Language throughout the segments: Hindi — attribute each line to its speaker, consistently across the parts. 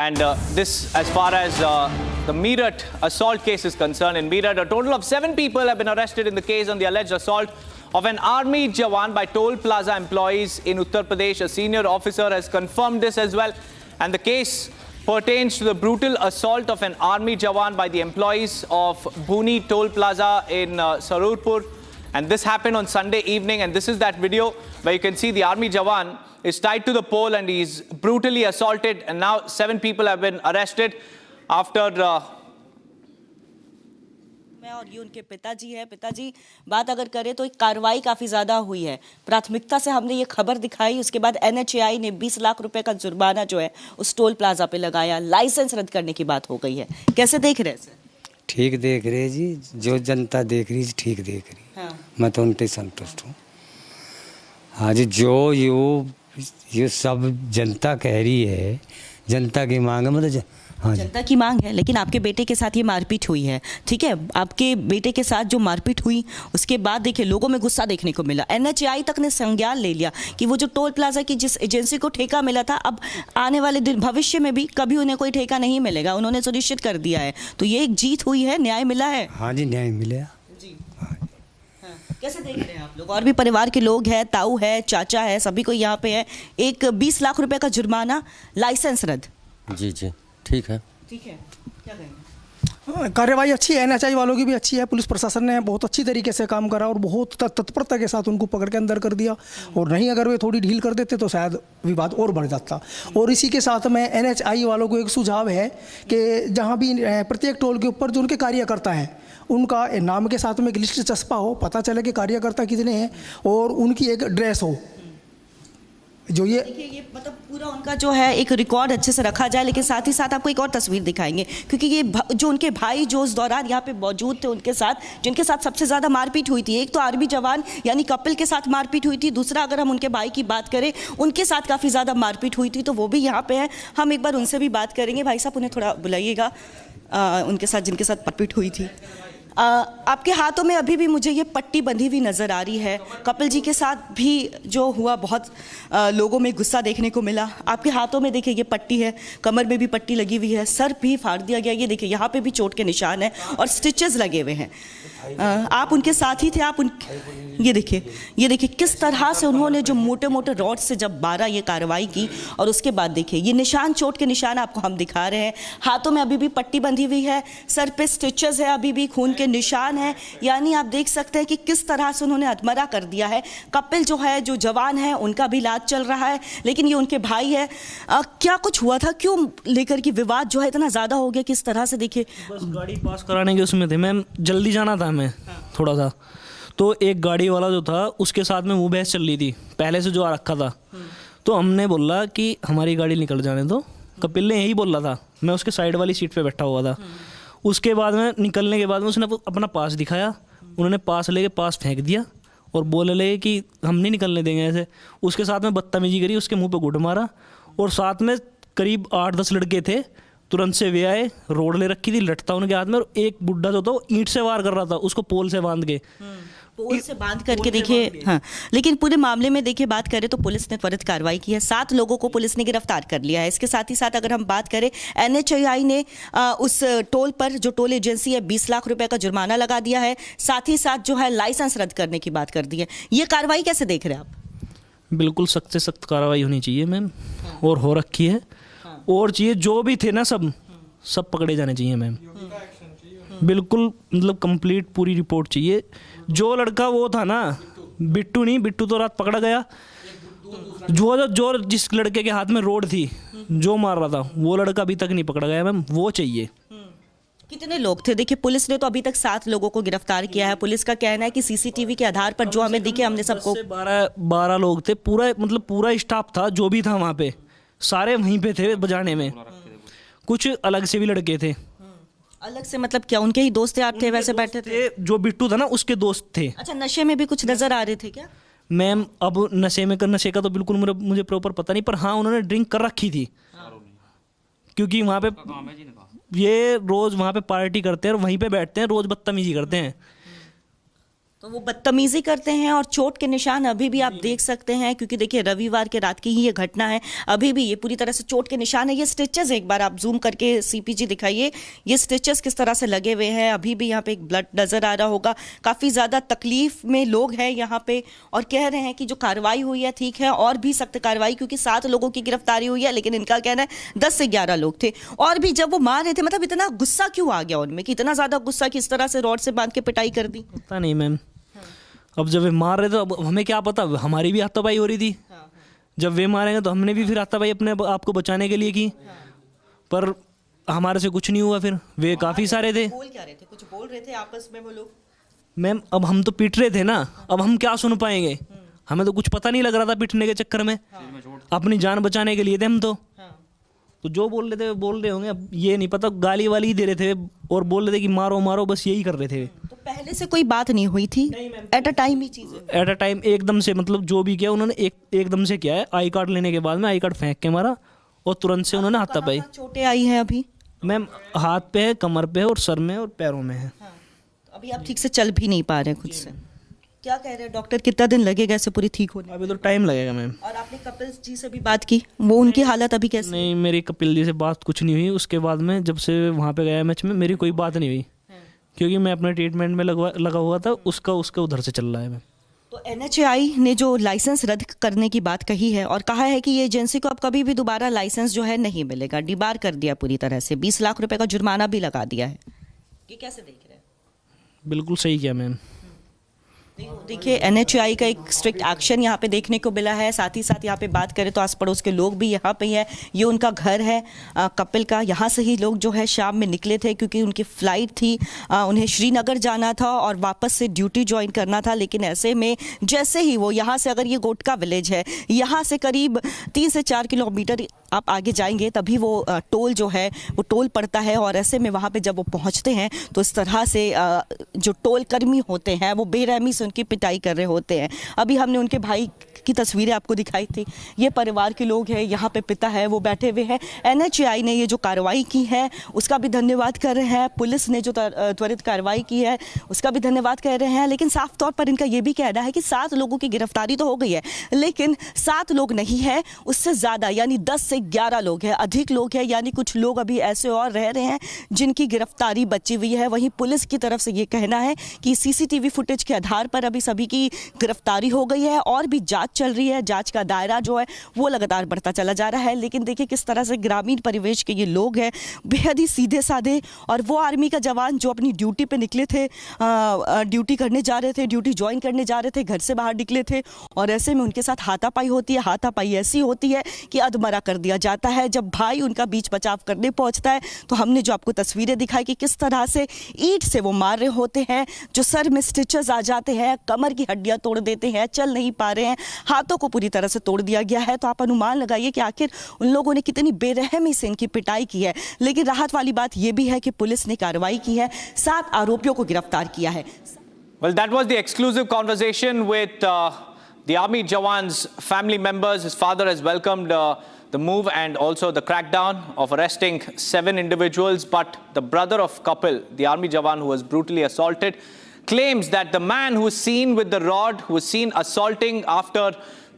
Speaker 1: And this, as far as the Meerut assault case is concerned, in Meerut, a total of 7 people have been arrested in the case on the alleged assault of an army jawan by toll plaza employees in Uttar Pradesh. A senior officer has confirmed this as well. And the case pertains to the brutal assault of an army jawan by the employees of Buni Toll Plaza in Sarurpur. And this happened on Sunday evening. And this is that video where you can see the army jawan is tied to the pole and he's brutally assaulted. And now 7 people have been arrested after
Speaker 2: और ये उनके पिताजी है। पिताजी, बात अगर करें तो एक कार्रवाई काफ़ी ज़्यादा हुई है। प्राथमिकता से हमने ये खबर दिखाई, उसके बाद NHAI ने 20 लाख रुपए का जुर्माना जो है उस टोल प्लाजा पे लगाया, लाइसेंस रद्द करने की बात हो गई है। कैसे देख रहे हैं सर?
Speaker 3: ठीक देख रहे जी, जो जनता देख रही है ठीक देख रही। हाँ। मैं तो उनसे संतुष्ट हूँ। हाँ जी, जो ये सब जनता कह रही है, जनता की मांग है, मतलब हाँ,
Speaker 2: जनता की मांग है। लेकिन आपके बेटे के साथ ये मारपीट हुई है, ठीक है? आपके बेटे के साथ जो मारपीट हुई उसके बाद देखिए लोगों में गुस्सा देखने को मिला। NHAI तक ने संज्ञान ले लिया कि वो जो टोल प्लाजा की जिस एजेंसी को ठेका मिला था, अब आने वाले दिन भविष्य में भी कभी उन्हें कोई ठेका नहीं मिलेगा, उन्होंने सुनिश्चित कर दिया है। तो ये एक जीत हुई है, न्याय मिला है।
Speaker 3: हाँ जी, न्याय मिला
Speaker 2: जी। हाँ। कैसे देख रहे हैं आप लोग? और भी परिवार के लोग हैं, ताऊ है, चाचा है, सभी को यहाँ पे है। एक 20 लाख रुपए का जुर्माना, लाइसेंस रद्द।
Speaker 4: जी जी, ठीक है।
Speaker 2: ठीक है, क्या कहेंगे?
Speaker 5: कार्यवाही अच्छी है, NHAI वालों की भी अच्छी है। पुलिस प्रशासन ने बहुत अच्छी तरीके से काम करा और बहुत तत्परता के साथ उनको पकड़ के अंदर कर दिया। और नहीं, अगर वे थोड़ी ढील कर देते तो शायद विवाद और बढ़ जाता। और इसी के साथ में NHAI वालों को एक सुझाव है कि जहाँ भी प्रत्येक टोल के ऊपर जो उनके कार्यकर्ता हैं उनका नाम के साथ में एक लिस्ट चस्पा हो, पता चले कि कार्यकर्ता कितने हैं और उनकी एक ड्रेस हो। जो ये
Speaker 2: देखिए, ये मतलब पूरा उनका जो है एक रिकॉर्ड अच्छे से रखा जाए। लेकिन साथ ही साथ आपको एक और तस्वीर दिखाएंगे, क्योंकि ये जो उनके भाई जो उस दौरान यहाँ पे मौजूद थे, उनके साथ जिनके साथ सबसे ज़्यादा मारपीट हुई थी, एक तो आर्मी जवान यानी कपिल के साथ मारपीट हुई थी, दूसरा अगर हम उनके भाई की बात करें उनके साथ काफ़ी ज़्यादा मारपीट हुई थी, तो वो भी यहाँ पे हैं। हम एक बार उनसे भी बात करेंगे। भाई साहब, उन्हें थोड़ा बुलाइएगा, उनके साथ जिनके साथ मारपीट हुई थी। आपके हाथों में अभी भी मुझे ये पट्टी बंधी हुई नज़र आ रही है। कपिल जी के साथ भी जो हुआ, बहुत लोगों में गुस्सा देखने को मिला। आपके हाथों में देखिए ये पट्टी है, कमर में भी पट्टी लगी हुई है, सर भी फाड़ दिया गया। ये देखिए यहाँ पे भी चोट के निशान है और स्टिचेस लगे हुए हैं। आप उनके साथ ही थे। आप ये देखिए किस तरह से उन्होंने जो मोटे मोटे रॉड से जब मारा, ये कार्रवाई की। और उसके बाद देखिए ये निशान, चोट के निशान आपको हम दिखा रहे हैं। हाथों में अभी भी पट्टी बंधी हुई है, सर पे स्टिचेस है, अभी भी खून के निशान है। यानी आप देख सकते हैं कि किस तरह से उन्होंने अधमरा कर दिया है। कपिल जो है, जो जवान है, उनका भी इलाज चल रहा है, लेकिन ये उनके भाई है। क्या कुछ हुआ था, क्यों लेकर के विवाद जो है इतना ज़्यादा हो गया? किस तरह से देखिए,
Speaker 6: बस गाड़ी पास कराने के उसमें थे, मैम जल्दी जाना था हमें थोड़ा सा। तो एक गाड़ी वाला जो था उसके साथ में वो बहस चल रही थी, पहले से जो आ रखा था। तो हमने बोला कि हमारी गाड़ी निकल जाने दो। कपिल ने यही बोला था, मैं उसके साइड वाली सीट पे बैठा हुआ था। उसके बाद में निकलने के बाद में उसने अपना पास दिखाया, उन्होंने पास लेके पास फेंक दिया और बोलने लगे कि हम नहीं निकलने देंगे ऐसे। उसके साथ में बदतमीजी करी, उसके मुंह पे घूंट मारा। और साथ में करीब 8-10 लड़के थे, तुरंत से वे आए, रोड ले रखी थी, लटता उनके हाथ में। और एक बुड्ढा जो था वो ईंट से वार कर रहा था, उसको पोल से बांध के
Speaker 2: पोल से बांध करके देखिए। हाँ, लेकिन पूरे मामले में देखिए बात करें तो पुलिस ने त्वरित कार्रवाई की है। 7 लोगों को पुलिस ने गिरफ्तार कर लिया है। इसके साथ ही साथ अगर हम बात करें, NHAI ने उस टोल पर, जो टोल एजेंसी है, 20 लाख रुपए का जुर्माना लगा दिया है। साथ ही साथ जो है लाइसेंस रद्द करने की बात कर दी है। ये कार्रवाई कैसे देख रहे हैं आप?
Speaker 6: बिल्कुल सख्त से सख्त कार्रवाई होनी चाहिए मैम, और हो रखी है। और चाहिए जो भी थे ना, सब पकड़े जाने चाहिए मैम। बिल्कुल, मतलब कंप्लीट पूरी रिपोर्ट चाहिए। जो लड़का वो था ना, बिट्टू तो रात पकड़ा गया। जो जिस लड़के के हाथ में रोड थी, जो मार रहा था, वो लड़का अभी तक नहीं पकड़ा गया मैम, वो चाहिए।
Speaker 2: कितने लोग थे? देखिए पुलिस ने तो अभी तक 7 लोगों को गिरफ्तार किया है। पुलिस का कहना है कि CCTV के आधार पर जो हमें दिखे, हमने सबको
Speaker 6: 12 लोग थे। पूरा स्टाफ था जो भी था वहाँ पे, सारे वहीं पे थे बजाने में। कुछ अलग से भी लड़के थे।
Speaker 2: अलग से मतलब क्या, उनके ही दोस्त थे? आप थे वैसे बैठे थे?
Speaker 6: जो बिट्टू था ना, उसके दोस्त थे।
Speaker 2: अच्छा, नशे में भी कुछ नजर आ रहे थे क्या
Speaker 6: मैम? अब नशे का तो बिल्कुल मुझे प्रॉपर पता नहीं, पर हाँ उन्होंने ड्रिंक कर रखी थी। क्योंकि वहाँ पे ये रोज वहाँ पे पार्टी करते हैं और वहीं पे बैठते हैं, रोज बदतमीजी करते हैं।
Speaker 2: तो वो बदतमीजी करते हैं और चोट के निशान अभी भी आप देख सकते हैं, क्योंकि देखिए रविवार के रात की ही ये घटना है। अभी भी ये पूरी तरह से चोट के निशान है। ये स्टिचेस एक बार आप जूम करके सीपीजी दिखाइए, ये स्टिचेस किस तरह से लगे हुए हैं। अभी भी यहाँ पे एक ब्लड नजर आ रहा होगा। काफ़ी ज़्यादा तकलीफ में लोग हैं यहाँ पे और कह रहे हैं कि जो कार्रवाई हुई है ठीक है, और भी सख्त कार्रवाई, क्योंकि 7 लोगों की गिरफ्तारी हुई है, लेकिन इनका कहना है 10 से 11 लोग थे। और भी जब वो मार रहे थे, मतलब इतना गुस्सा क्यों आ गया उनमें कि इतना ज़्यादा गुस्सा कि इस तरह से रॉड से बांध के पिटाई कर दी?
Speaker 6: पता नहीं मैम, अब जब वे मार रहे थे अब हमें क्या पता, हमारी भी हाथापाई हो रही थी। जब वे मारेंगे तो हमने भी फिर हाथापाई अपने आप को बचाने के लिए की, पर हमारे से कुछ नहीं हुआ। फिर वे काफ़ी सारे थे।
Speaker 2: बोल क्या रहे थे? कुछ बोल रहे थे आपस में वो लोग?
Speaker 6: मैम अब हम तो पीट रहे थे ना, अब हम क्या सुन पाएंगे? हमें तो कुछ पता नहीं लग रहा था पीटने के चक्कर में। अपनी जान बचाने के लिए थे हम तो जो बोल रहे थे बोल रहे होंगे, अब ये नहीं पता। गाली वाली ही दे रहे थे और बोल रहे थे कि मारो मारो, बस यही कर रहे थे।
Speaker 2: तो पहले से कोई बात नहीं हुई थी? एट अ टाइम ही चीजें?
Speaker 6: एट अ टाइम एकदम से, मतलब जो भी किया उन्होंने एकदम से किया है। आई कार्ड लेने के बाद में आई कार्ड फेंक के मारा और तुरंत से उन्होंने हाथापाई।
Speaker 2: चोटें आई हैं अभी?
Speaker 6: मैम हाथ पे है, कमर पे है और सर में और पैरों में है।
Speaker 2: अभी आप ठीक से चल भी नहीं पा रहे खुद से। क्या कह रहे हैं डॉक्टर, कितना दिन लगेगा ऐसे पूरी ठीक होने?
Speaker 6: अभी तो टाइम लगेगा मैम।
Speaker 2: और आपने कपिल जी से भी बात की, वो उनकी हालत अभी कैसी?
Speaker 6: नहीं, मेरी कपिल जी से बात कुछ नहीं हुई। उसके बाद में जब से वहाँ पे गया मैच में, मेरी कोई बात नहीं हुई, क्योंकि मैं अपने ट्रीटमेंट में लगा हुआ था। उसका उधर से चल रहा है मैम।
Speaker 2: तो NHAI ने जो लाइसेंस रद्द करने की बात कही है और कहा है कि ये एजेंसी को अब कभी भी दोबारा लाइसेंस जो है नहीं मिलेगा, डिबार कर दिया पूरी तरह से, 20 लाख रुपए का जुर्माना भी लगा दिया है। ये कैसे देख रहे हैं?
Speaker 6: बिल्कुल सही किया मैम।
Speaker 2: देखिए NHAI का एक स्ट्रिक्ट एक्शन यहाँ पे देखने को मिला है। साथ ही साथ यहाँ पे बात करें तो आस पड़ोस के लोग भी यहाँ पे हैं। ये उनका घर है कपिल का। यहाँ से ही लोग जो है शाम में निकले थे, क्योंकि उनकी फ़्लाइट थी, उन्हें श्रीनगर जाना था और वापस से ड्यूटी ज्वाइन करना था। लेकिन ऐसे में जैसे ही वो यहाँ से, अगर ये गोटका विलेज है, यहाँ से करीब 3 से 4 किलोमीटर आप आगे जाएंगे तभी वो टोल जो है वो टोल पड़ता है। और ऐसे में वहाँ पे जब वो पहुँचते हैं तो इस तरह से जो टोल कर्मी होते हैं वो बेरहमी से उनकी पिटाई कर रहे होते हैं। अभी हमने उनके भाई की तस्वीरें आपको दिखाई थी। ये परिवार के लोग हैं, यहाँ पे पिता है वो बैठे हुए हैं। NHAI ने ये जो कार्रवाई की है उसका भी धन्यवाद कर रहे हैं। पुलिस ने जो त्वरित कार्रवाई की है उसका भी धन्यवाद कर रहे हैं। लेकिन साफ तौर पर इनका ये भी कहना है कि 7 लोगों की गिरफ्तारी तो हो गई है, लेकिन 7 लोग नहीं है, उससे ज़्यादा यानी 10 से 11 लोग हैं, अधिक लोग हैं। यानी कुछ लोग अभी ऐसे और रह रहे हैं जिनकी गिरफ्तारी बची हुई है। वहीं पुलिस की तरफ से ये कहना है कि CCTV फुटेज के आधार पर अभी सभी की गिरफ्तारी हो गई है और भी जांच चल रही है। जांच का दायरा जो है वो लगातार बढ़ता चला जा रहा है। लेकिन देखिए किस तरह से ग्रामीण परिवेश के ये लोग हैं, बेहद ही सीधे साधे। और वो आर्मी का जवान जो अपनी ड्यूटी पे निकले थे, ड्यूटी करने जा रहे थे, ड्यूटी ज्वाइन करने जा रहे थे, घर से बाहर निकले थे और ऐसे में उनके साथ हाथापाई होती है। हाथापाई ऐसी होती है कि अधमरा कर दिया जाता है। जब भाई उनका बीच बचाव करने पहुंचता है तो हमने जो आपको तस्वीरें दिखाई कि किस तरह से ईंट से वो मार रहे होते हैं, जो सर में स्टिचेस आ जाते हैं, कमर की हड्डियां तोड़ देते हैं, चल नहीं पा रहे हैं, हाथों को पूरी तरह से तोड़ दिया गया है। तो आप अनुमान लगाइए कि आखिर उन लोगों ने कितनी बेरहमी से इनकी पिटाई की है। लेकिन राहत वाली बात यह भी है कि पुलिस ने कार्रवाई की है, 7 आरोपियों को गिरफ्तार किया है।
Speaker 1: Well, that was the exclusive conversation with the army Jawan's family members. His father has welcomed the move and also the crackdown of arresting 7 individuals. But the brother of Kapil, the army Jawan who was brutally assaulted, claims that the man who was seen with the rod, who was seen assaulting after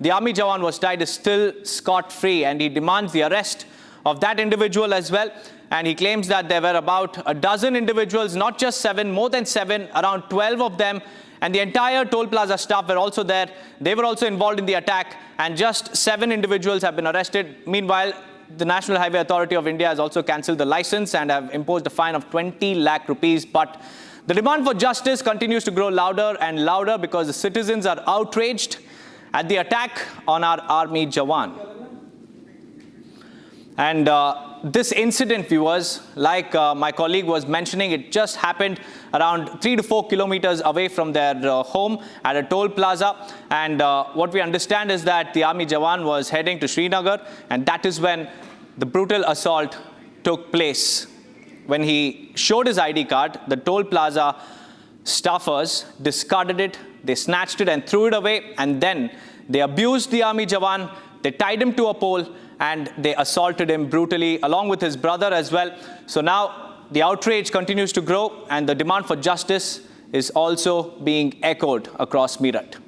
Speaker 1: the army Jawan was tied, is still scot-free, and he demands the arrest of that individual as well. And he claims that there were about a dozen individuals, not just 7, more than 7, around 12 of them. And the entire toll plaza staff were also there. They were also involved in the attack. And just 7 individuals have been arrested. Meanwhile, the National Highway Authority of India has also cancelled the license and have imposed a fine of 20 lakh rupees. But the demand for justice continues to grow louder and louder because the citizens are outraged at the attack on our army Jawan. And this incident, viewers, like my colleague was mentioning, it just happened around 3 to 4 kilometers away from their home at a toll plaza. And what we understand is that the army Jawan was heading to Srinagar, and that is when the brutal assault took place. When he showed his ID card, the toll plaza staffers discarded it, they snatched it and threw it away, and then they abused the army Jawan, they tied him to a pole, and they assaulted him brutally, along with his brother as well. So now the outrage continues to grow, and the demand for justice is also being echoed across Meerut.